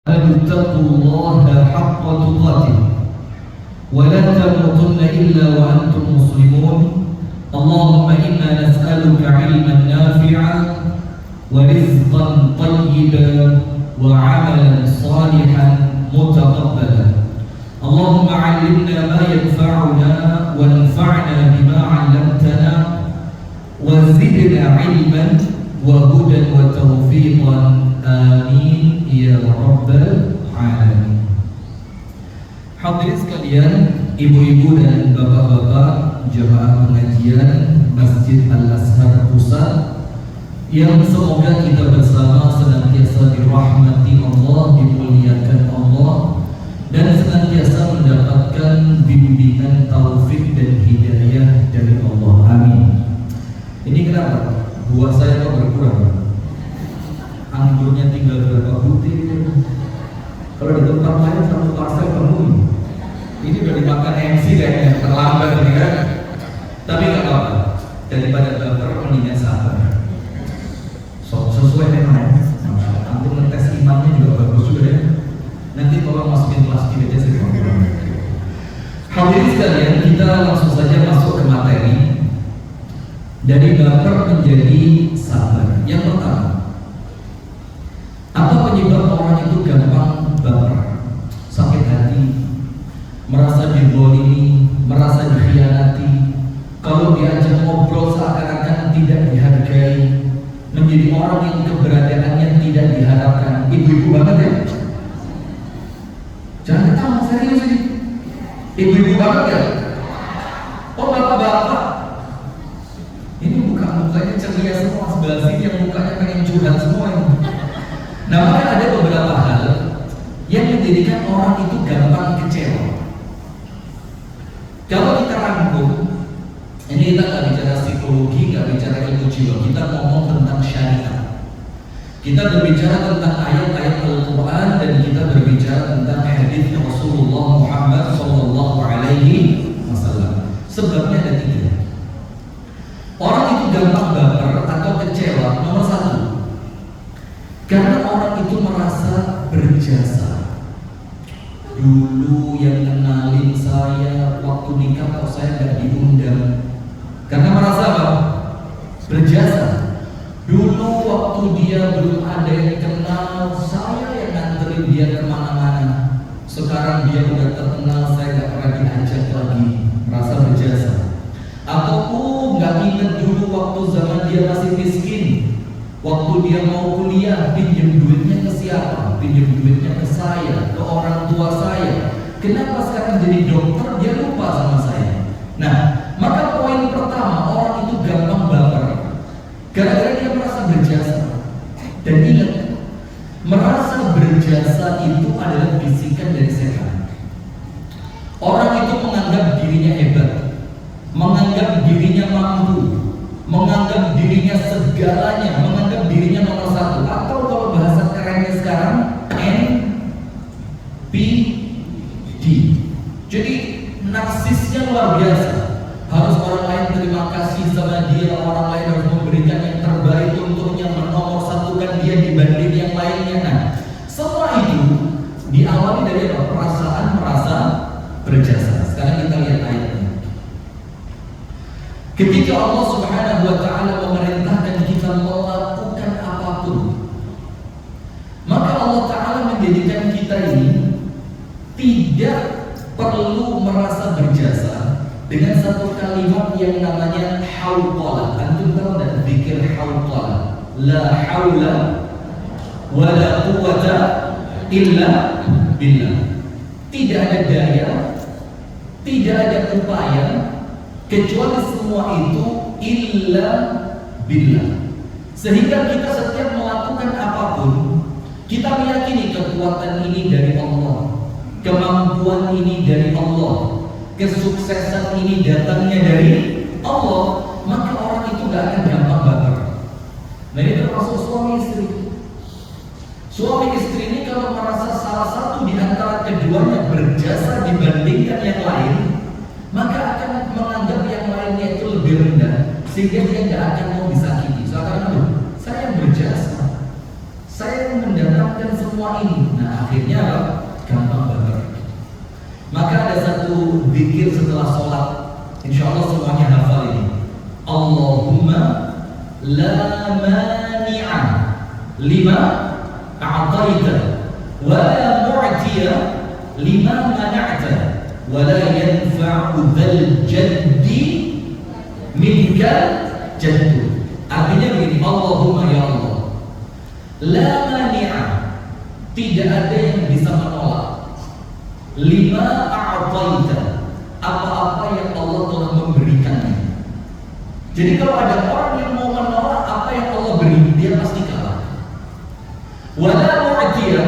اتقوا الله حق تقاته ولا تموتن إلا وأنتم مسلمون. اللهم إنا نسألك علما نافعا ورزقا طيبا وعملا صالحا متقبلا. اللهم علمنا ما ينفعنا وانفعنا بما علمتنا وزدنا علما وهدى وتوفيقا. Amin ya rabbal alamin. Hadirin sekalian, ibu-ibu dan bapak-bapak jemaah pengajian Masjid Al-Azhar Pusat yang semoga kita bersama senantiasa dirahmati Allah, dimuliakan Allah, dan senantiasa mendapatkan bimbingan taufik dan hidayah dari Allah. Amin. Ini kenapa? Buah saya kok berkurang? Anggurnya tinggal berapa butir? Kalau di tempat lain satu parcel penuh. Ini udah dimakan MC kayaknya, terlambat nih kan? Tapi nggak apa-apa. Daripada baper mendingan sabar. Sesuai dengan antum ngetes imannya juga bagus juga ya. Nanti kalau masukin plastik aja saya ngomong. Hadirin sekalian, kita langsung saja masuk ke materi. Dari baper menjadi sabar. Yang pertama, apa penyebab orang itu gampang baper, sakit hati, merasa dizalimi, merasa dikhianati, kalau diajak ngobrol seakan-akan tidak dihargai, menjadi orang yang keberadaannya tidak diharapkan. Ibu-ibu banget ya? Jangan ketawa, serius ini. Ibu-ibu banget ya? Oh bapak-bapak, ini mukanya ceria semua, sebelah sini yang mukanya pengen curhat semua ini. Nah, maka ada beberapa hal yang menjadikan orang itu gampang kecewa. Kalau kita rangkum, ini kita nggak bicara psikologi, nggak bicara ilmu jiwa, kita ngomong tentang syariat. Kita berbicara tentang ayat-ayat Al-Quran dan kita berbicara tentang hadis Rasulullah Muhammad SAW. Sebabnya ada 3. Orang itu gampang baper atau kecewa. Nomor 1, karena orang itu merasa berjasa. Dulu yang kenalin saya waktu nikah kok saya nggak diundang. Karena merasa apa? Berjasa. Dulu waktu dia belum ada yang kenal, saya yang nganterin dia kemana-mana. Sekarang dia udah terkenal, saya nggak pernah diajak lagi. Merasa berjasa. Atau nggak inget dulu waktu zaman dia masih miskin. Waktu dia mau kuliah, pinjam duitnya ke siapa? Pinjam duitnya ke saya, ke orang tua saya. Kenapa sekarang jadi dokter, dia lupa sama saya? Nah, maka poin pertama, orang itu gampang baper gara-gara dia merasa berjasa. Dan ingat, merasa berjasa itu adalah bisikan dari setan. Orang itu menganggap dirinya hebat, menganggap dirinya mampu, menganggap dirinya segalanya, menganggap dirinya nomor 1. Atau kalau bahasa kerennya sekarang, NPD. Jadi narsisnya luar biasa. Harus orang lain terima kasih sama dia, orang lain harus memberikan yang terbaik untuknya, menomorsatukan dia dibanding yang lainnya. Nah, semua itu diawali dari apa? Perasaan merasa berjasa. Sekarang kita lihat ayatnya. Ketika Allah Subhanahu wa ta'ala memerintahkan kita melakukan apapun, maka Allah Ta'ala menjadikan kita ini tidak perlu merasa berjasa dengan satu kalimat yang namanya hauqalah. Antum tahu enggak zikir hauqalah? La haula wa la quwwata illa billah. Tidak ada daya, tidak ada upaya kecuali semua itu illa billah. Sehingga kita setiap melakukan apapun, kita meyakini kekuatan ini dari Allah, kemampuan ini dari Allah, kesuksesan ini datangnya dari Allah. Maka orang itu gak akan gampang baper. Nah, ini termasuk suami istri. Suami istri ini kalau merasa salah satu di antara keduanya berjasa dibandingkan yang lain, maka akan menganggap yang lainnya itu lebih rendah, sehingga dia tidak akan mau disakiti. Soalnya saya berjasa, saya mendatangkan semua ini. Nah, Akhirnya apa? Gampang baper. Maka ada satu zikir setelah sholat, insya Allah semuanya hafal ini. Allahumma la mani'a lima a'taita wa la mu'tiya lima mana'ta wa la yanfa'u dzal jaddi minka jaddu. Artinya begini, Allahumma ya Allah, la mani'a, tidak ada yang bisa menolak, lima a'taita, apa-apa yang Allah telah memberikannya. Jadi kalau ada orang yang mau menolak apa yang Allah beri, dia pasti kalah. Wala mu'tiya,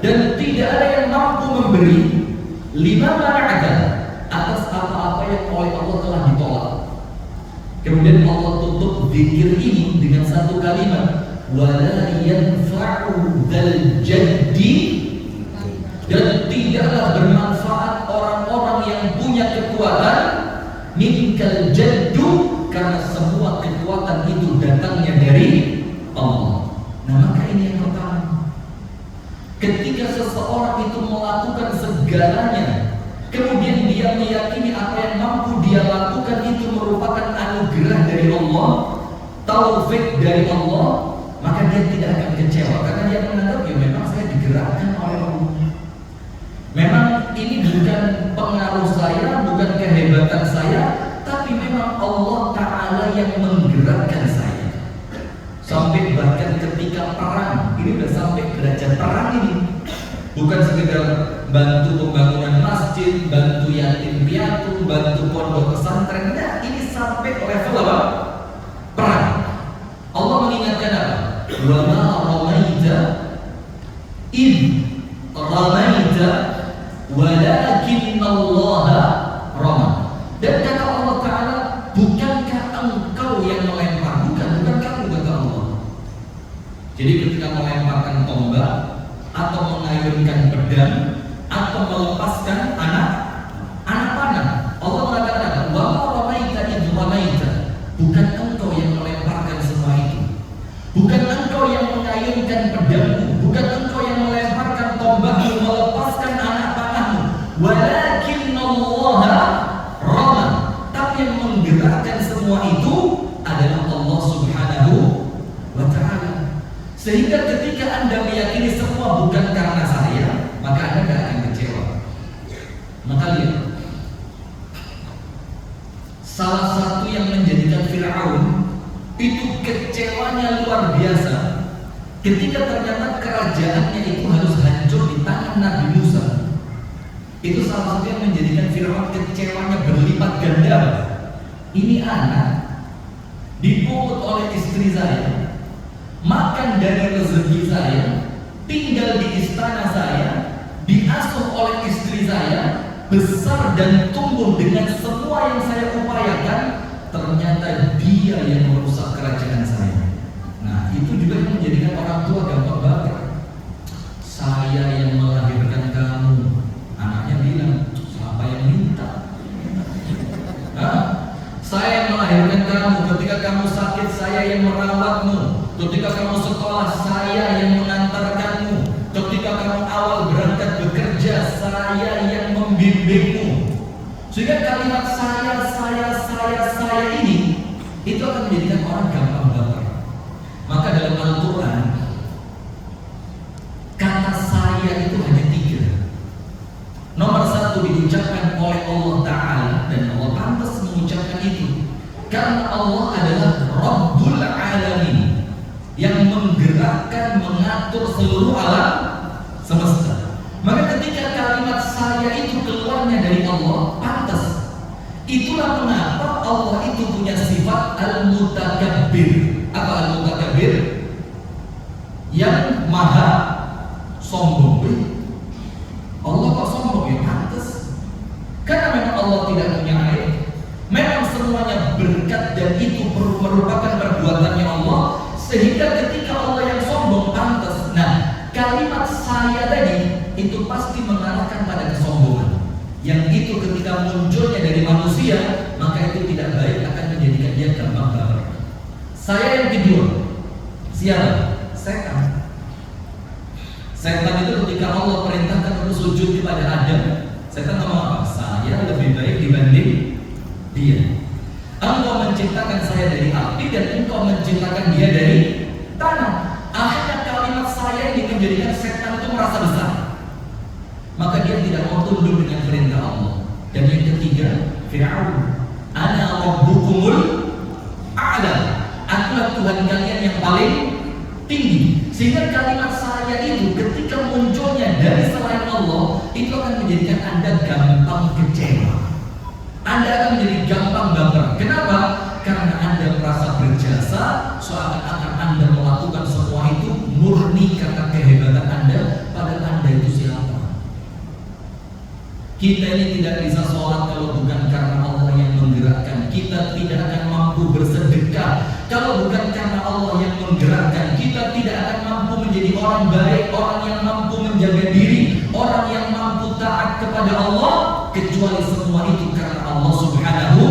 dan tidak ada yang mampu memberi, lima mana'ta, atas apa-apa yang oleh Allah telah ditolak. Kemudian Allah tutup zikir ini dengan satu kalimat, wala yanfa'u dzal jaddi, dan tidaklah bermanfaat orang-orang yang punya kekuatan, minkal jaddu, karena semua kekuatan itu datangnya dari Allah. Nah, maka ini yang pertama. Ketika seseorang itu melakukan segalanya, kemudian dia meyakini apa yang mampu dia lakukan itu merupakan anugerah dari Allah, taufik dari Allah, maka dia tidak akan kecewa karena dia menganggap ya memang saya digerakkan oleh Allah. Memang ini bukan pengaruh saya, bukan kehebatan saya, tapi memang Allah Ta'ala yang menggerakkan saya. Sampai bahkan ketika perang, ini sudah sampai derajat perang ini. Bukan sekedar bantu pembangunan masjid, bantu yatim piatu, bantu pondok pesantren. Nah, ini sampai level apa? Perang. Allah mengingatkan apa? Wa ma ramaita id ramaita walakinnallaha rama. Dan kata Allah Ta'ala, bukankah engkau yang melempar? Bukan kamu, kata Allah. Jadi ketika melemparkan tombak atau mengayunkan pedang atau melepaskan anak panah, Allah mengatakan, wa ma ramaita id ramaita, bukan engkau yang melemparkan semua itu, bukan engkau yang mengayunkan pedangmu, bukan engkau yang melemparkan tombakmu, melepaskan anak panahmu, walakinnallaha rama, tapi yang menggerakkan semua itu adalah Allah Subhanahu wa Ta'ala. Sehingga ketika Anda meyakini semua bukan karena saya, maka Anda tidak akan kecewa. Maka lihat, salah satu yang menjadikan Fir'aun itu kecewanya luar biasa ketika ternyata kerajaannya itu harus hancur di tangan Nabi Musa. Itu salah satu yang menjadikan Fir'aun kecewanya berlipat ganda. Ini anak dipungut oleh istri saya, makan dari rezeki saya, tinggal di istana saya, diasuh oleh istri saya, besar dan tumbuh dengan semua yang saya upayakan, ternyata dia yang merusak kerajaan saya. Nah, itu juga yang menjadikan orang tua gampang banget. Saya yang melahirkan kamu. Anaknya bilang, siapa yang minta? Saya yang melahirkan kamu. Ketika kamu sakit, saya yang merawatmu. Ketika kamu sekolah, saya yang mengantarkanmu. Ketika kamu awal berangkat bekerja, saya yang membimbingmu. Sehingga kalimat saya ini itu akan menjadikan orang gampang baper. Maka dalam Al-Quran, kata saya itu hanya 3. Nomor 1 diucapkan oleh Allah Ta'ala, dan Allah pantas mengucapkan itu karena Allah adalah Rabbul Alamin, yang menggerakkan, mengatur seluruh alam semesta. Maka ketika kalimat saya itu keluarnya dari Allah, pantas. Itulah mengapa Allah itu punya sifat Al-Mutakabbir. Apa Al-Mutakabbir? Yang maha sombong. Allah kok sombong? Ya pantas. Karena memang Allah tidak punya aib. Memang semuanya berkat dan itu merupakan perbuatannya Allah. Sehingga ketika Allah yang sombong, pantas. Nah, kalimat saya tadi itu pasti mengarahkan pada kesombongan. Yang itu ketika munculnya dari manusia, maka itu tidak baik, akan menjadikan dia gampang baper. Saya yang kedua, siapa? Setan. Setan itu ketika Allah maka dia tidak mau tunduk dengan perintah Allah. Dan yang ketiga, Fir'aun, ana rabbukumul a'la, akulah Tuhan kalian yang paling tinggi. Sehingga kalimat saya itu ketika munculnya dari selain Allah, itu akan menjadikan Anda gampang kecewa, Anda akan menjadi gampang baper. Kenapa? Karena Anda merasa berjasa, seakan-akan Anda melakukan semua itu murni karena kehebatan Anda, padahal Anda itu siapa? Kita ini tidak bisa sholat kalau bukan karena Allah yang menggerakkan. Kita tidak akan mampu bersedekah kalau bukan karena Allah yang menggerakkan. Kita tidak akan mampu menjadi orang baik, orang yang mampu menjaga diri, orang yang mampu taat kepada Allah, kecuali semua itu karena Allah Subhanahu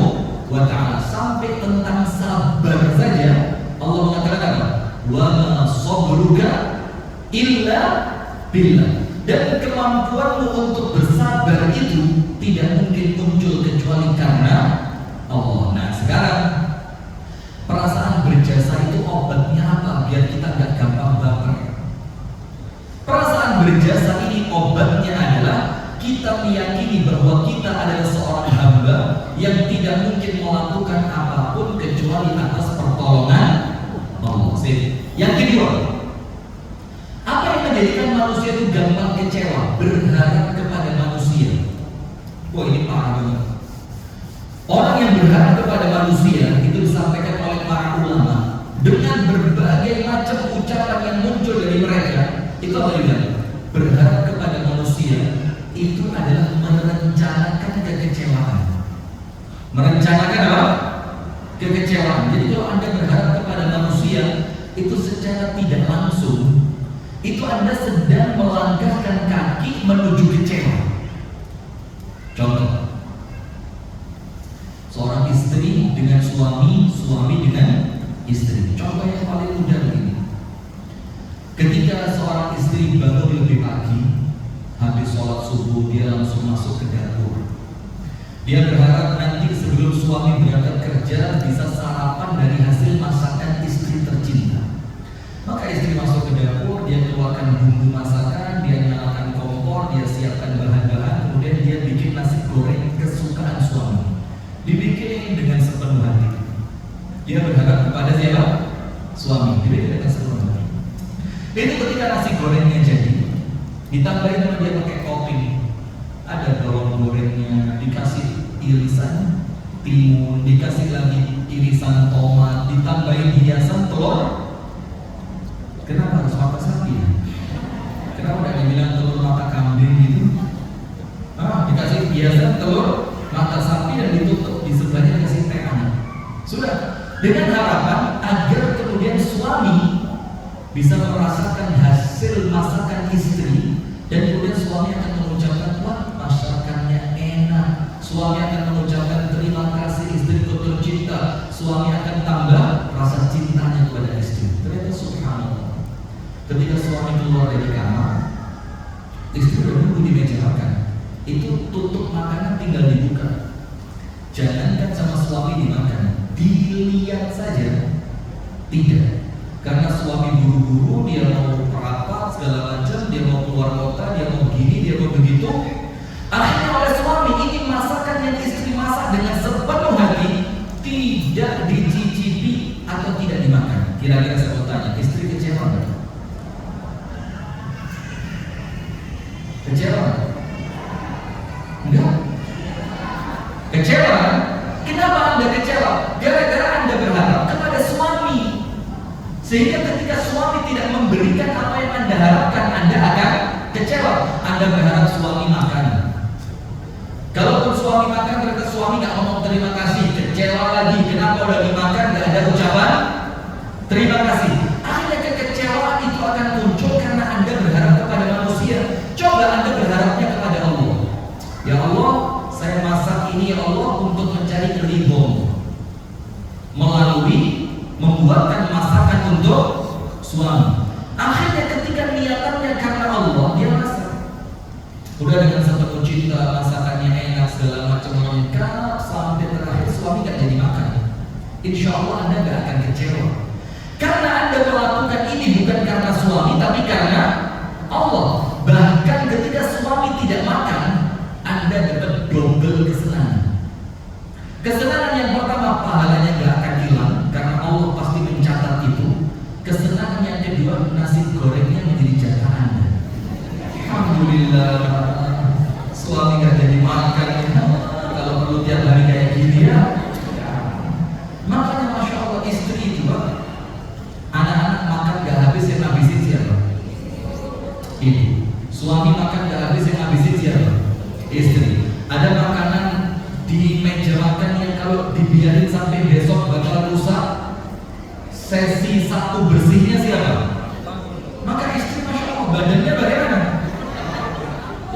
wa ta'ala. Sampai tentang sabar saja Allah mengatakan apa? Wa ma sabruka illa billah. Dan kemampuanmu untuk bersabar itu tidak mungkin muncul kecuali karena Allah. Nah sekarang, perasaan berjasa itu obatnya apa? Biar kita gak gampang baper. Perasaan berjasa ini obatnya adalah kita meyakini bahwa kita adalah seorang hamba yang tidak mungkin melakukan apapun kecuali atas pertolongan Allah. Yang kedua, apa yang menjadikan manusia itu gampang kecewa? Berharap kepada manusia. Wah, ini parah banget. Orang yang berharap kepada manusia itu disampaikan oleh para ulama dengan berbagai macam ucapan yang muncul dari mereka. Itu apa juga? Berharap kepada manusia itu adalah merencanakan kekecewaan. Merencanakan apa? Kekecewaan. Jadi kalau Anda berharap kepada manusia, itu secara tidak langsung itu Anda sedang melangkahkan kaki menuju kecewa. Contoh, seorang istri dengan suami, suami dengan istri. Contoh yang paling mudah begini. Ketika seorang istri bangun lebih pagi, habis sholat subuh, dia langsung masuk ke dapur. Dia berharap nanti sebelum suami berangkat kerja bisa sarapan dari hasil masakan istri tercinta. Maka istri masuk ke dapur, dia keluarkan bumbu masakan, dia nyalakan kompor, dia siapkan bahan-bahan, kemudian dia bikin nasi goreng kesukaan suami. Dibikin dengan sepenuh hati. Dia berharap kepada siapa? Suami. Dibikin dengan sepenuh hati. Itu ketika nasi gorengnya jadi, ditambahin sama dia pakai topping. Ada bawang gorengnya, dikasih irisan timun, dikasih lagi irisan tomat, ditambahin hiasan telur. Kenapa harus mata sapi? Kenapa tidak dibilang telur mata kambing gitu? Dikasih hiasan telur mata sapi dan ditutup di sebelahnya dikasih teh hangat. Sudah, dengan harapan agar kemudian suami bisa merasakan hasil masakan istri dan kemudian suami akan mengucapkan, wah masakannya enak. Suami akan mengucapkan terima kasih istriku tercinta. Suami akan tambah rasa cintanya kepada istri. Ternyata subhanallah, ketika suami keluar dari kamar, istri sudah nunggu di meja makan. Itu tutup makanan tinggal dibuka. Jangankan sama suami dimakan, dilihat saja tidak. Karena suami buru-buru, dia mau rapat segala macam, dia mau keluar kota, dia mau gini, dia mau begitu. Akhirnya oleh suami ingin masakan yang istri masak dengan sepenuh hati tidak dicicipi atau tidak dimakan. Kira-kira saya mau tanya, istri kecewa nggak? Kecewa? Enggak? Kecewa? Kenapa Anda kecewa? Gara-gara Anda berharap kepada suami. Sehingga ketika suami tidak memberikan apa yang Anda harapkan, Anda akan kecewa. Anda berharap suami makan. Kalaupun suami makan, ternyata suami gak ngomong terima kasih, kecewa lagi. Kenapa udah dimakan gak ada ucapan terima kasih? Akhirnya kekecewaan itu akan muncul karena Anda berharap kepada manusia. Coba Anda berharapnya kepada Allah. Ya Allah, saya masak ini ya Allah untuk mencari ridho-Mu, melalui membuatkan masakan untuk suami. Akhirnya ketika niatannya karena Allah, dia masak. Udah dengan sepenuh cinta, masakannya enak, segala macam lengkap, sampai terakhir suami gak jadi makan. Insya Allah Anda gak akan kecewa. Karena Anda melakukan ini bukan karena suami, tapi karena Allah. Bahkan ketika suami tidak kesenangan. Kesenangan yang pertama pahalanya gak akan hilang karena Allah pasti mencatat itu. Kesenangan yang kedua, nasi gorengnya menjadi jatah Anda. Alhamdulillah, suami gak jadi makan ya. Kalau perlu tiap hari kayak gini ya. Makanya Masya Allah istri itu Pak, anak-anak makan gak habis yang habisin siapa? Ibu. Suami makan gak habis yang habisin siapa? Istri. Ada makanan di meja makan yang kalau dibiarin sampai besok bakal rusak, sesi satu bersihnya siapa? Maka istri Masya Allah badannya bagaimana?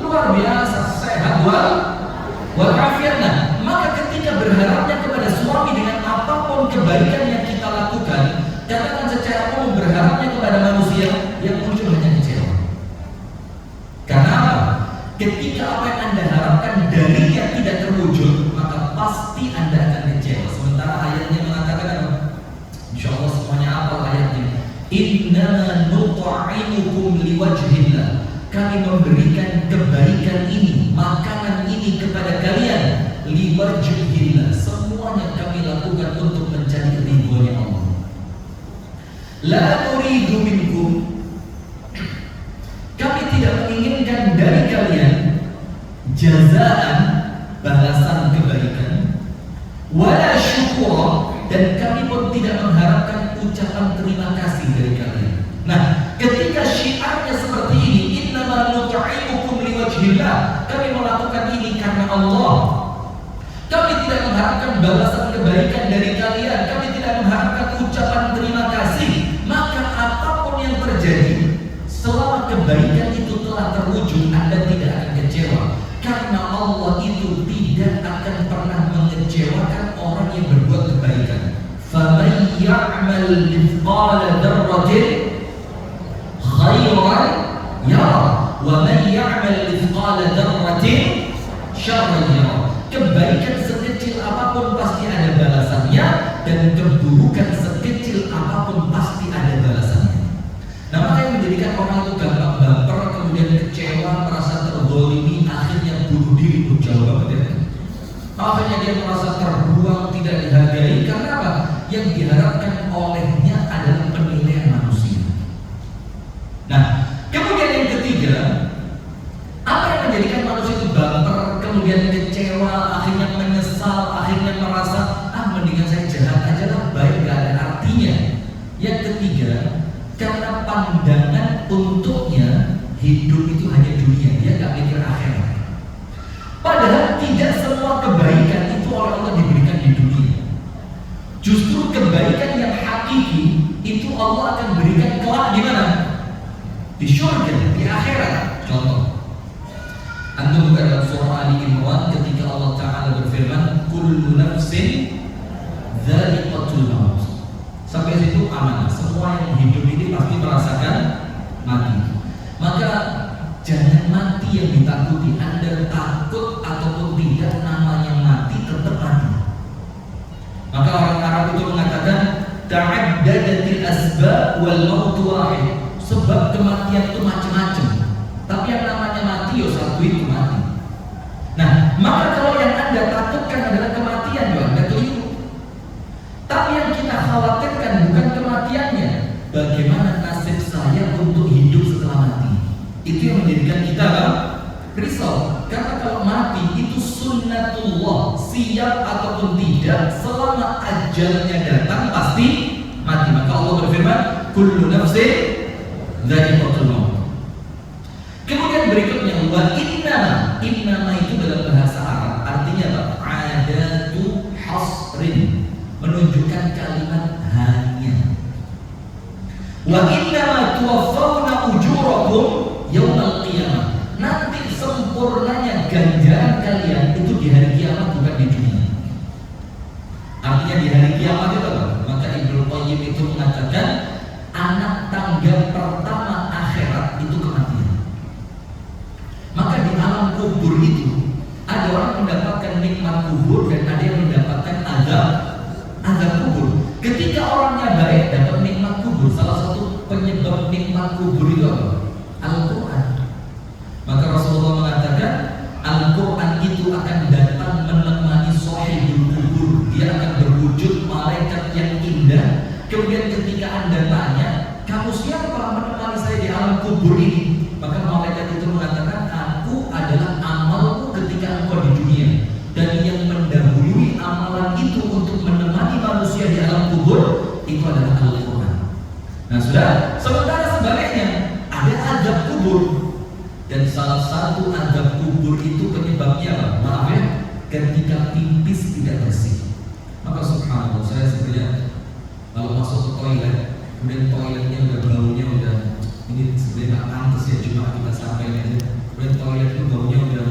Luar biasa, sehat walafiat. Nah, maka ketika berharapnya kepada suami dengan apapun kebaikan yang kita lakukan, katakan secara umum berharapnya kepada manusia, yang muncul hanya kecewa. Karena apa? Ketika apa yang Anda harapkan darinya tidak terwujud, maka pasti Anda akan kecewa. Sementara ayatnya mengatakan apa? Insya Allah semuanya apa ayatnya? Innama nut'imukum liwajhillah. Kami memberikan kebaikan ini, makanan ini kepada kalian liwajhillah. Semuanya kami lakukan untuk mencari ridhonya Allah. La nuridu minkum. Kami tidak menginginkan dari kalian jazaan, balasan kebaikan, wala syukura, dan kami pun tidak mengharapkan ucapan terima kasih dari kalian. Nah, ketika syiarnya seperti ini, innama nut'imukum liwajhillah, kami melakukan ini karena Allah. Kami tidak mengharapkan balasan kebaikan dari kalian, kami tidak mengharapkan ucapan terima kasih. Maka apapun yang terjadi, selama kebaikan itu telah terwujud, Anda tidak akan kecewa. Karena Allah itu tidak akan pernah mengecewakan orang yang berbuat kebaikan. فَمَنْ يَعْمَلْ مِثْقَالَ ذَرَّةٍ خَيْرًا يَرَهُ وَمَنْ يَعْمَلْ مِثْقَالَ ذَرَّةٍ شَرًّا يَرَهُ. Kebaikan sekecil apapun pasti ada balasannya, dan keburukan sekecil apapun pasti ada balasannya. Nah, maka yang menjadikan orang itu gampang baper, kemudian kecewa, merasa terzalimi, akhirnya bunuh diri. Jauh banget ya. Akhirnya dia merasa terbuang, tidak dihargai. Karena apa? Yang diharapkan olehnya adalah penilaian manusia. Nah, kemudian yang ketiga, apa yang menjadikan manusia itu baper, kemudian kecewa, akhirnya menyesal, akhirnya merasa mendingan saya jahat aja lah, baik gak ada artinya. Yang ketiga, karena pandangan untuknya hidup itu hanya dunia, dia gak mikir akhirat. Padahal tidak semua kebaikan itu oleh Allah diberikan di dunia. Justru kebaikan yang hakiki itu Allah akan berikan kelak di mana? Di syurga, di akhirat. Contoh, Anda buka dalam surah Ali Imran ketika Allah Ta'ala berfirman, kullu nafsin dha'iqatul maut. Sampai situ aman. Semua yang hidup ini pasti merasakan mati. Maka jangan mati yang ditakuti. Anda takut ataupun tidak, namanya mati tetap mati. Maka orang Arab itu mengatakan ta'addadatil asbab wal mautu wahid. Sebab kematian itu macam-macam, tapi yang namanya mati satu itu mati. Nah, maka kalau yang Anda takutkan adalah kematian, Anda keliru. Tapi yang kita khawatirkan bukan kematiannya, bagaimana nasib saya untuk hidup setelah mati. Itu yang menjadikan kita risau. Karena kalau mati itu sunnatullah, siap ataupun tidak, selama ajalnya datang pasti mati. Maka Allah berfirman, kullu nafsin dha'iqatul maut. Kemudian berikutnya, wa innama itu dalam bahasa Arab artinya apa? Adatu hasrin, menunjukkan kalimat hanya. Wa innama tuwaffawna ujurakum yaumal qiyamah. Nanti sempurnanya ganjaran kalian itu di hari kiamat, bukan di dunia. Artinya di hari kiamat itu apa? Maka Ibnu Qayyim itu mengatakan anak tangga pertama akhirat itu kematian. Maka di alam kubur itu ada orang mendapatkan nikmat kubur dan ada yang mendapatkan azab kubur. Ketika orangnya baik dapat nikmat kubur, salah satu penyebab nikmat kubur itu apa? Al-Quran. Maka Rasulullah mengatakan Al-Quran itu akan datang Anda tanya, kamu siapa menemani saya di alam kubur ini? Maka malaikat itu mengatakan, aku adalah amalmu ketika engkau di dunia. Dan yang mendahului amalan itu untuk menemani manusia di alam kubur itu adalah Al-Quran. Nah sudah, sementara sebaliknya ada azab kubur. Dan salah satu azab kubur itu penyebabnya apa? Maaf ya, ketika pipis tidak bersih. Maka subhanallah, saya sebenarnya kalau masuk ke toilet, kemudian toiletnya udah baunya udah, ini sebenarnya nggak pantas ya, cuma kita sampaikan aja. Kemudian toilet itu baunya udah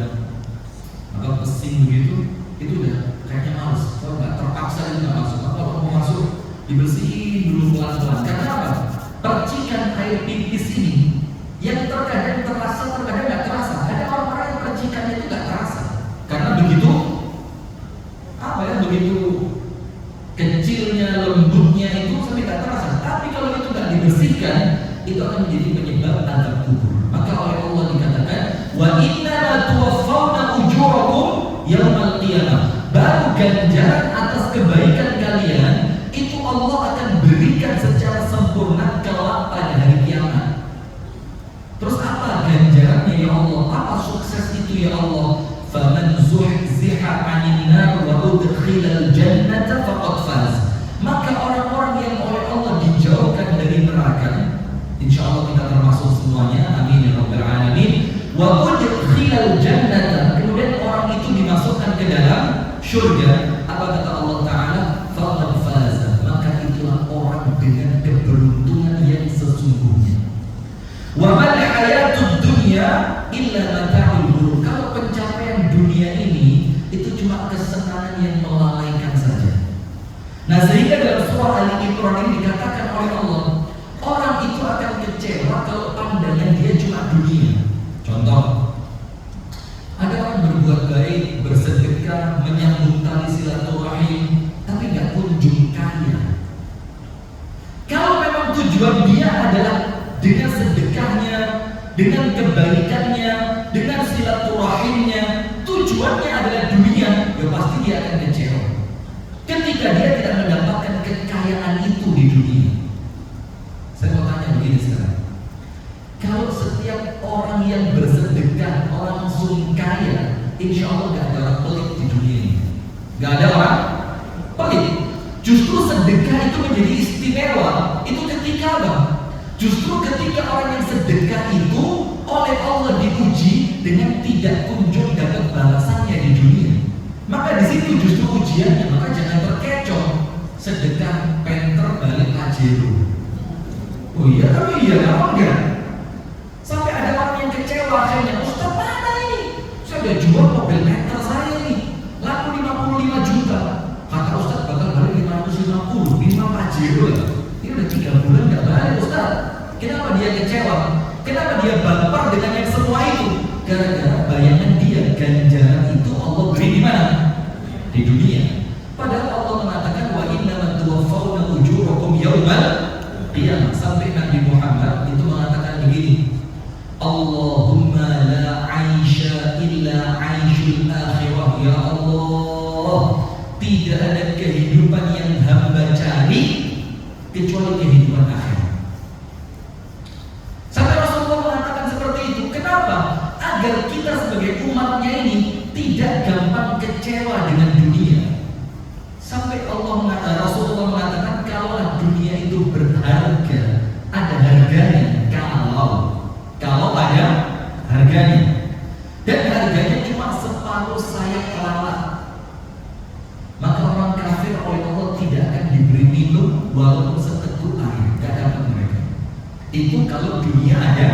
apa pesing begitu, itu udah kayaknya males. Kalau nggak terpaksa itu nggak masuk. Maka kalau mau masuk dibersihin dulu pelan-pelan. Karena apa? Percikan air pipis ini yang terkadang terasa, terkadang nggak terasa. Ada orang-orang yang percikannya itu nggak terasa. Karena begitu apa ya, begitu kecilnya, lembutnya itu sampai nggak terasa. Tapi kalau itu nggak dibersihkan, itu akan menjadi penyebab azab kubur. Maka oleh Allah dikatakan, wa inna la tuwaffawna ujurakum yaumal qiyamah. Baru ganjaran atas kebaikan kalian itu Allah akan berikan secara sempurna kelak pada hari kiamat. Terus apa ganjarannya ya Allah? Apa sukses itu ya Allah? Faman zuhziha 'anil nar wa udkhilal jannata faqad faz. Maka orang-orang yang oleh Allah dijauhkan dari neraka, insyaallah kita termasuk semuanya, amin ya rabbal alamin. Wa udkhilal jannata, kemudian orang itu dimasukkan ke dalam surga. Apa kata Allah Ta'ala? Faqad faz. Maka itulah orang dengan keberuntungan yang sesungguhnya. Wa mal hayatud dunya illa mata'ul ghurur. Kalau pencapaian dunia ini itu cuma kesenangan yang melalaikan saja. Nah, sehingga dalam surah Ali Imran ini dikatakan oleh Allah, orang itu akan kecewa kalau pandangan dia cuma dunia. Contoh, ada orang berbuat baik, bersedekah, menyambung tali silaturahim, tapi nggak kunjung kaya. Kalau memang tujuan dia adalah dengan sedekahnya, dengan kebaikannya, dengan silaturahimnya, tujuannya adalah dunia, ya pasti dia akan kecewa ketika dia tidak mendapatkan kekayaan itu di dunia. Saya mau tanya begini sekarang, kalau setiap orang yang bersedekah langsung kaya, insya Allah gak ada orang pelit di dunia ini. Gak ada orang pelit. Justru sedekah itu menjadi istimewa. Itu ketika apa? Justru ketika orang yang sedekah itu oleh Allah diuji dengan tidak kunjung dapat balasannya di dunia. Maka di situ justru ujiannya. Maka jangan terkecoh. Sedekah penter balik pajero. Oh iya, tapi iya, apa enggak? Sampai ada orang yang kecewa akhirnya, Ustaz mana ini? Saya udah jual mobil meter saya ini, laku 55 juta. Kata Ustaz bakal balik 550, minimal pajero lah. Ini udah 3 bulan nggak balik Ustaz. Kenapa dia kecewa? Kenapa dia baper dengan yang semua itu? Gara-gara bayangan dia ganjaran itu Allah beri di mana? Di dunia. Padahal Allah mengatakan wa innamat tuwaffawna ujurakum yaumal qiyamah. Sampai Nabi Muhammad itu mengatakan begini, Allahumma la aisha illa aishul akhirah. Ya Allah, tidak ada kehidupan yang hamba cari kecuali kehidupan akhirat. Sampai Rasulullah mengatakan seperti itu. Kenapa? Agar kita sebagai umatnya ini tidak gampang kecewa dengan dunia. Sampai Rasulullah mengatakan kalau dunia itu berharga, ada harganya. Kalau ada harganya, dan harganya cuma separuh sayap lalat, maka orang kafir oleh Allah tidak akan diberi minum walaupun seteguk air, tidak dapat mereka. Itu kalau dunia ada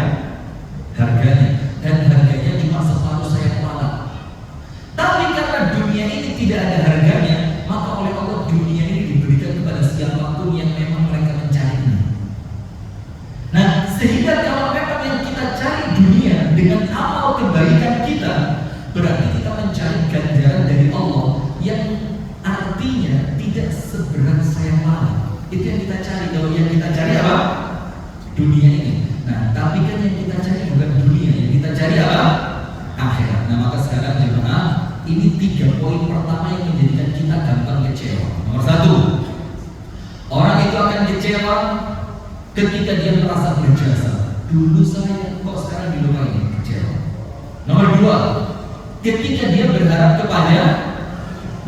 harganya, dan harganya cuma separuh sayap lalat. Tapi karena dunia ini tidak ada harganya, maka oleh Allah dunia ini diberikan kepada siapapun yang memang mereka mencarinya. Nah, sehingga kalau memang yang kita cari dunia dengan amal kebaikan kita, berarti kita mencari ganjaran dari Allah yang artinya tidak seberat sayap lalat. Itu yang kita cari. Kalau yang kita cari apa? Dunia ini. Nah, tapi kan yang kita cari bukan dunia, yang kita cari apa? Akhirat. Nah, maka sekarang jemaah, ini 3 poin pertama yang menjadikan kita gampang kecewa. Nomor 1, orang itu akan kecewa ketika dia merasa berjasa, dulu saya kok sekarang dilupain, kecewa. Nomor dua, ketika dia berharap kepada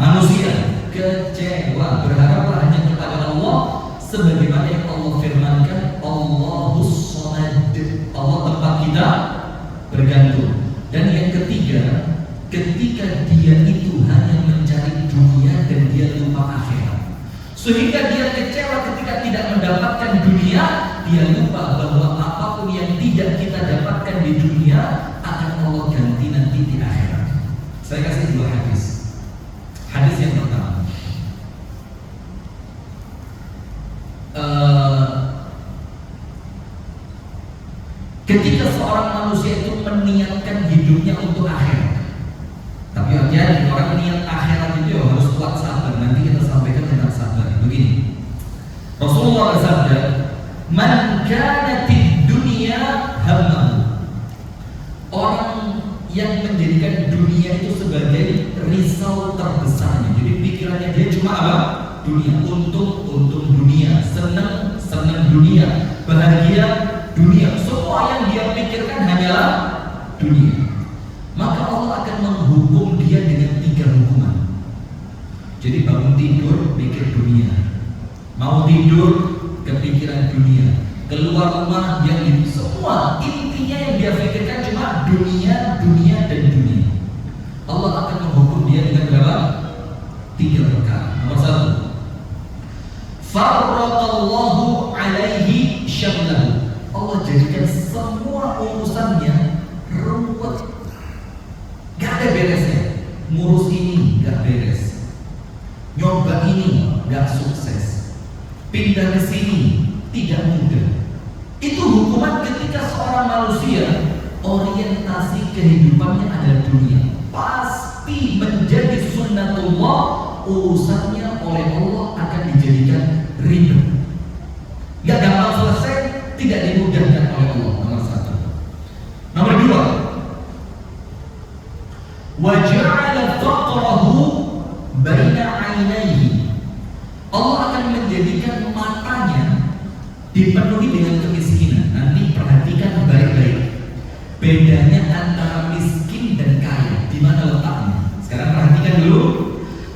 manusia, kecewa. Berharaplah hanya kepada Allah, sebagaimana yang Allah firmankan, Allahus Shomad, Allah tempat kita bergantung. Dan yang ketiga, ketika dia itu hanya mencari dunia dan dia lupa akhirat, sehingga dia kecewa ketika tidak mendapatkan dunia. Dia lupa bahwa apapun yang tidak kita dapatkan di dunia akan Allah ganti nanti di akhirat. Saya kasih dua hadis. Hadis yang pertama, ketika seorang manusia itu meniatkan hidupnya untuk akhirat. Tapi hati-hati, orang niat akhirat itu harus kuat sabar. Nanti kita sampaikan tentang sabar. Begini, Rasulullah bersabda, "Man kanatid dunya hammahu." Orang yang menjadikan dunia itu sebagai risau terbesarnya. Jadi pikirannya dia cuma apa? Dunia, untung dunia, senang dunia, bahagia dunia. Semua yang dia pikirkan hanyalah dunia. Maka Allah akan menghukum dia dengan 3 hukuman. Jadi bangun tidur mikir dunia, mau tidur kepikiran dunia, keluar rumah yang ini, semua intinya yang dia pikirkan cuma dunia dan dunia. Allah akan menghukum dia dengan berapa? 3 perkara. Nomor 1, farraqallahu alaihi syamlahu. Allah jadikan semua urusannya ruwet, gak ada beresnya. Ngurus ini gak beres, nyoba ini gak sukses, pindah ke sini tidak mudah. Itu hukuman ketika seorang manusia orientasi kehidupannya adalah dunia. Pasti menjadi sunnatullah, urusannya oleh Allah akan dijadikan ribet, gak gampang selesai, tidak dimudahkan oleh Allah. Nomor 1. Nomor 2, wa ja'ala faqrahu baina 'ainaihi. Allah akan menjadikan matanya dipenuhi dengan kemiskinan. Nanti perhatikan baik-baik bedanya antara miskin dan kaya, di mana letaknya. Sekarang perhatikan dulu.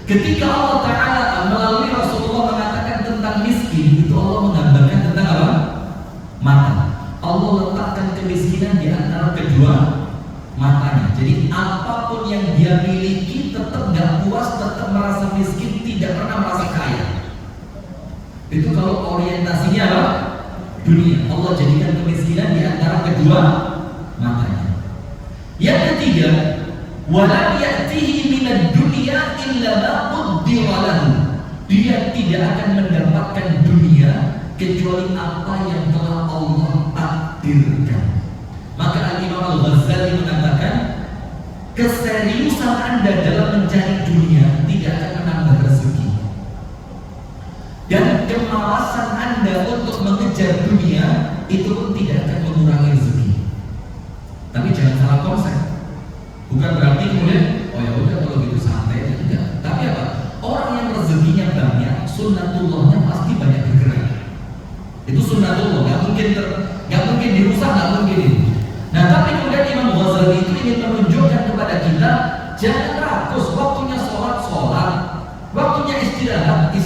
Ketika Allah Ta'ala melalui Rasulullah mengatakan tentang miskin, itu Allah menggambarkan tentang apa? Mata. Allah letakkan kemiskinan di antara kedua matanya. Jadi apapun yang dia miliki tetap gak puas, tetap merasa miskin, tidak pernah merasa kaya. Itu kalau orientasinya apa? Dunia. Allah jadikan kemiskinan di antara kedua matanya. Yang ketiga, walam ya'tihi minad dunya illa ma qaddara lahu. Dia tidak akan mendapatkan dunia kecuali apa yang telah Allah takdirkan. Maka Al-Imam Al-Ghazali mengatakan, keseriusan Anda dalam mencari dunia tidak akan menambah rezeki, dan kemalasan Anda untuk mengejar dunia itu pun tidak akan mengurangi rezeki. Tapi jangan salah konsep. Bukan berarti kemudian oh ya udah kalau gitu santai aja, tidak. Tapi apa? Orang yang rezekinya banyak, sunnatullahnya pasti banyak bergerak. Itu sunnatullah, nggak mungkin dirusak, nggak mungkin ini. Nah, tapi kemudian Imam Ghazali itu ingin menunjukkan kepada kita, jangan rakus, waktunya sholat, waktunya istirahat,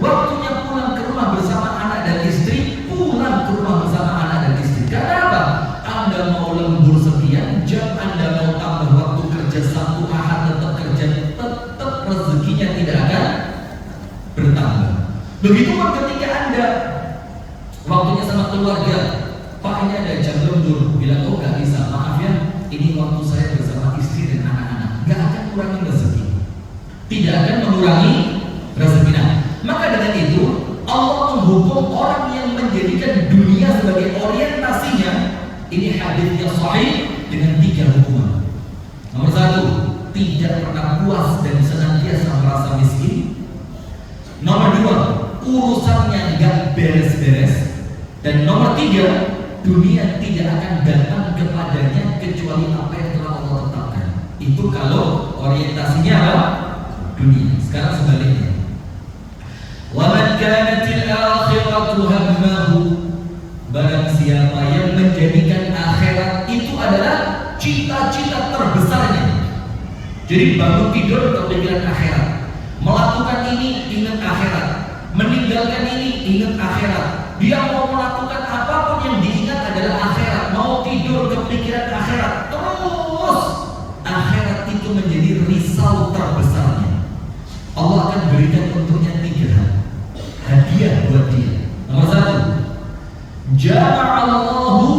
waktunya pulang ke rumah bersama anak dan istri, pulang ke rumah bersama anak dan istri. Karena apa? Anda mau lembur sekian jam, Anda mau tambah waktu kerja Sabtu Ahad, tetap kerja, tetap rezekinya tidak akan bertambah. Begitu pun ketika Anda waktunya sama keluarga, Pak ini ada jam lembur, bilang oh gak bisa, maaf ya, ini waktu saya bersama istri dan anak-anak. Gak akan mengurangi rezeki, tidak akan mengurangi rezeki. Nah, maka dengan itu Allah menghukum orang yang menjadikan dunia sebagai orientasinya. Ini hadisnya sahih dengan 3 hukuman. Nomor 1, tidak pernah puas dan senantiasa merasa miskin. Nomor 2, urusannya gak beres-beres. Dan nomor 3, dunia tidak akan datang kepadanya kecuali apa yang telah Allah tetapkan. Itu kalau orientasinya apa? Dunia. Sekarang sebaliknya, wa man kanatil akhiratu hammahu menjadikan akhirat itu adalah cita-cita terbesarnya. Jadi bangun tidur terpikiran akhirat, melakukan ini ingat akhirat, meninggalkan ini ingat akhirat. Dia mau melakukan apapun yang diingat adalah akhirat. Mau tidur kepikiran akhirat, terus akhirat itu menjadi risau terbesarnya. Allah akan berikan untuknya 3 hal hadiah buat dia. Nomor 1, jama'allahu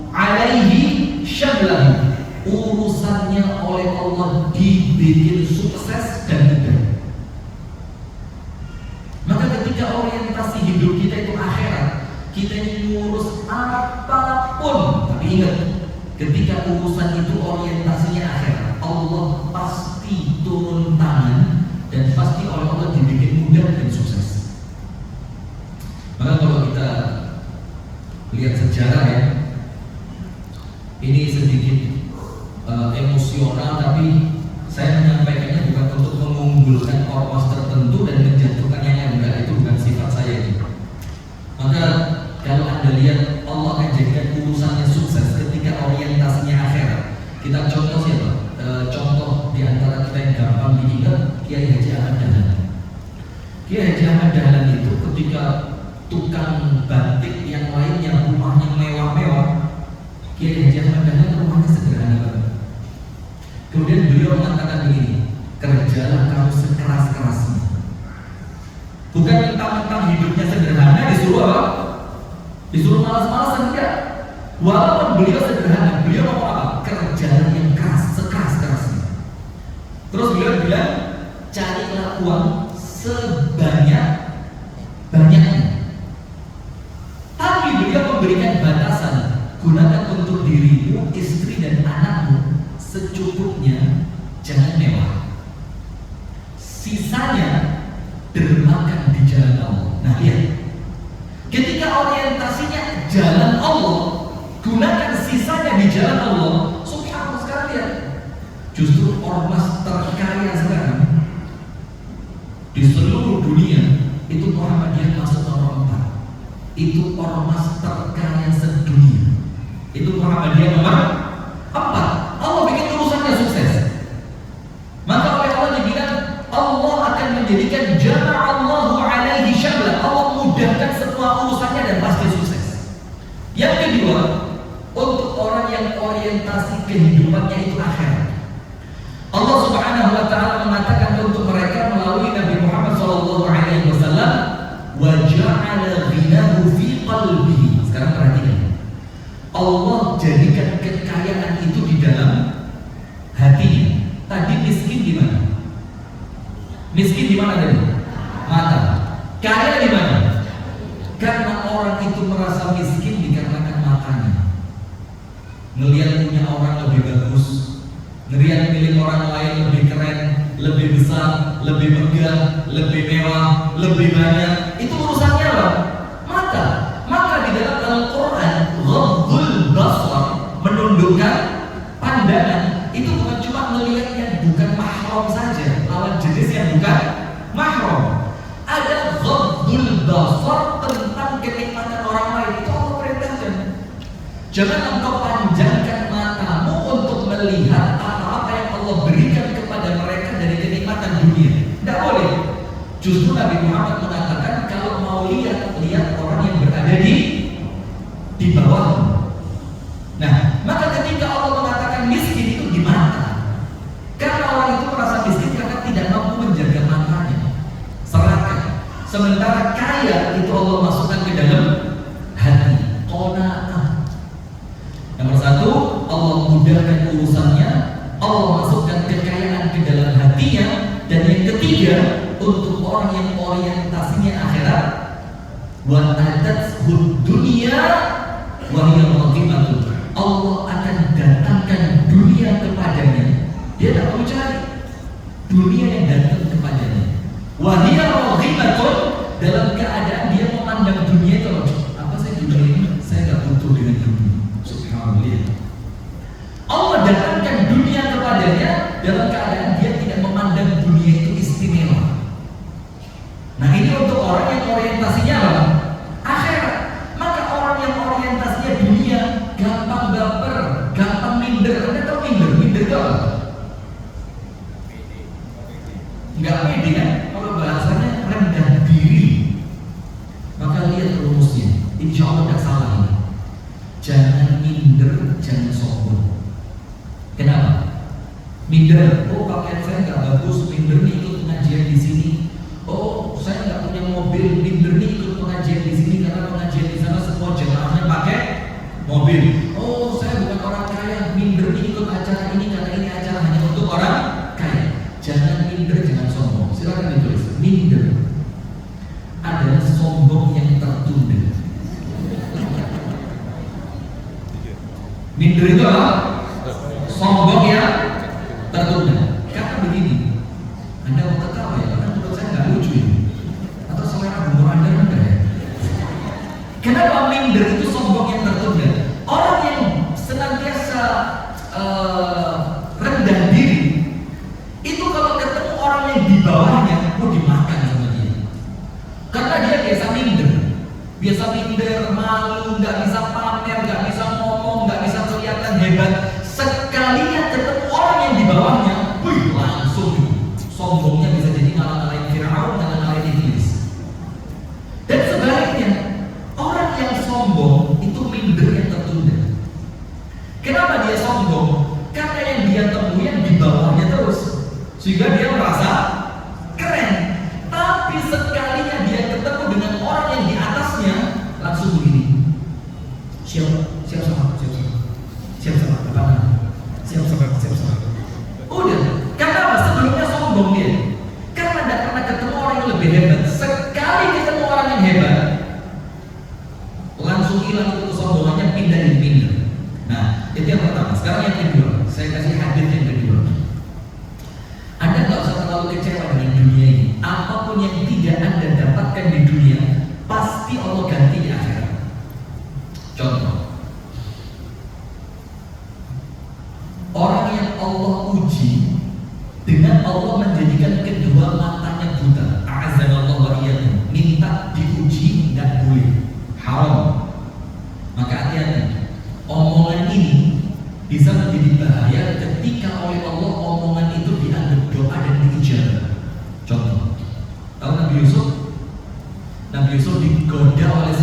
alaihi syamlahu. Urusannya oleh Allah dibikin sukses dan mudah. Maka ketika orientasi hidup kita itu akhirat, kita ini ngurus apapun, tapi ingat, ketika urusan itu orientasinya akhirat, Allah pasti turun tangan dan pasti oleh Allah dibikin mudah dan sukses. Maka kalau kita lihat sejarah ya, ini sedikit emosional, tapi saya menyampaikannya bukan untuk mengunggulkan ormas tertentu dan menjatuhkan yang enggak, itu bukan sifat saya itu. Maka kalau Anda lihat, Allah akan jadikan urusannya sukses ketika orientasinya akhirat. Kita contoh siapa? Contoh di antara kita yang gampang diingat, Kiai Haji Ahmad Dahlan. Kiai Haji Ahmad Dahlan itu ketika tukang batik yang lainnya rumahnya mewah-mewah, Kiai Haji Ahmad Dahlan rumahnya sederhana banget. Kemudian beliau mengatakan begini, kerjalah kamu sekeras-kerasnya. Bukan mentang-mentang hidupnya sederhana disuruh apa? Disuruh malas-malasan, enggak. Walaupun beliau sederhana, beliau mau apa? Kerjalah yang keras, sekeras-kerasnya. Terus beliau bilang, carilah uang sebanyak-banyaknya. Tapi beliau memberikan batasan, gunakan untuk dirimu, istri dan anakmu secukupnya, jangan mewah. Sisanya dermakan di jalan Allah. Nah lihat, ketika orientasinya jalan Allah, gunakan sisanya di jalan Allah. Subhanallah, sekarang lihat, justru ormas terkaya sekarang di seluruh dunia itu Muhammadiyah masuk nomor 4. Itu ormas terkaya sedunia. Itu Muhammadiyah nomor 4. Allah bikin urusannya sukses. Maka oleh Allah dibilang, Allah akan menjadikan jama'allahu alaihi syamlah. Allah mudahkan semua urusannya dan pasti sukses. Yang kedua, untuk orang yang orientasi kehidupannya itu akhirat, Allah Subhanahu wa taala mengatakan untuk mereka melalui Nabi Muhammad sallallahu alaihi wasallam, wa ja'ala ghinahu fi qalbihi. Sekarang perhatikan. Allah jadikan kekayaan itu di dalam hatinya. Tadi miskin di mana? Miskin di mana tadi? Mata. Kaya di mana? Karena orang itu merasa miskin dikarenakan matanya. Ngelihat punya orang lebih bagus, ngelihat milik orang lain lebih keren, lebih besar, lebih megah, lebih mewah, lebih banyak. Itu urusannya apa? Mata. Maka di dalam Al-Quran, ghaddul basar, menundukkan pandangan, itu bukan cuma melihat yang bukan mahram saja, lawan jenis yang bukan mahram. Ada ghaddul basar tentang kenikmatan orang lain. Itu Allah perintahkan. Jangan engkau panjangkan matamu untuk melihat apa-apa yang Allah berikan kepada mereka dari kenikmatan dunia. Tidak boleh. Justru Nabi Muhammad mengatakan, kalau mau lihat orang yang berada di bawah. Nah, maka ketika Allah mengatakan miskin itu di mata, karena orang itu merasa miskin karena tidak mampu menjaga matanya, serakah. Sementara kaya itu Allah masukkan ke dalam hati, qanaah. Nomor 1, Allah mudahkan urusannya, Allah masukkan kekayaan ke dalam hatinya. Dan yang ketiga, untuk orang yang orientasinya akhirat, wa atathud dunya wa hiya radhimatun. Allah akan datangkan dunia kepadanya. Dia tak perlu cari, dunia yang datang kepadanya. Wa hiya radhimatun, dalam keadaan dia memandang dunia itu, apa sih dunia ini? Saya enggak butuh dengan dunia. Subhanallah. Allah datangkan dunia kepadanya dalam keadaan dia tidak memandang dunia itu istimewa. Nah, ini untuk orang yang orientasinya apa? Akhirat. Maka orang yang orientasinya dunia, Minder, oh pakaian saya nggak bagus, minder nih ikut pengajian di sini. Oh, saya nggak punya mobil, minder nih ikut pengajian di sini karena pengajian di sana semua jemaahnya pakai mobil. Oh, saya bukan orang kaya, minder nih ikut acara ini karena ini acara hanya untuk orang kaya. Jangan minder, jangan sombong. Silakan ditulis. Minder adalah sombong yang tertunda. Minder itu apa? Sombong yang tertunda. Karena begini, Anda mau ketawa ya, karena menurut saya nggak lucu ya. Atau selera humor Anda rendah ya. Kenapa minder itu sombong yang tertunda? Orang yang senantiasa rendah diri, itu kalau ketemu orang yang di bawahnya, mau dimakan sama dia. Karena dia biasa minder, malu, nggak bisa pamer, nggak bisa ngomong, nggak bisa kelihatan hebat. Sekalinya ketemu orang yang di bawahnya, wih, langsung sombongnya bisa jadi ngalah-ngalahin Fir'aun, ngalah-ngalahin Iblis. Dan sebaliknya, orang yang sombong itu minder yang tertunda. Kenapa dia sombong? Karena yang dia temui yang di bawahnya terus, sehingga dia merasa keren. Tapi sekalinya dia ketemu dengan orang yang di atasnya, langsung begini. Siap sama. Udah, karena apa? Sebelumnya sombong dia. Karena tidak pernah ketemu orang yang lebih hebat. Sekali ketemu orang yang hebat, langsung hilang itu kesombongannya, pindah jadi minder. Nah, itu yang pertama. Sekarang yang kedua, saya kasih hadis yang kedua. Anda nggak usah terlalu kecewa dengan dunia ini. Apapun yang tidak Anda dapatkan di dunia, pasti Allah ganti di akhirat. Contoh, orang yang Allah uji dengan Allah menjadikan kedua matanya buta. A'azanallahu wa iyyakum. Minta diuji nggak boleh, haram. Maka hati-hati. Omongan ini bisa menjadi bahaya ketika oleh Allah omongan itu dianggap doa dan diijabah. Contoh, tahu Nabi Yusuf? Nabi Yusuf digoda oleh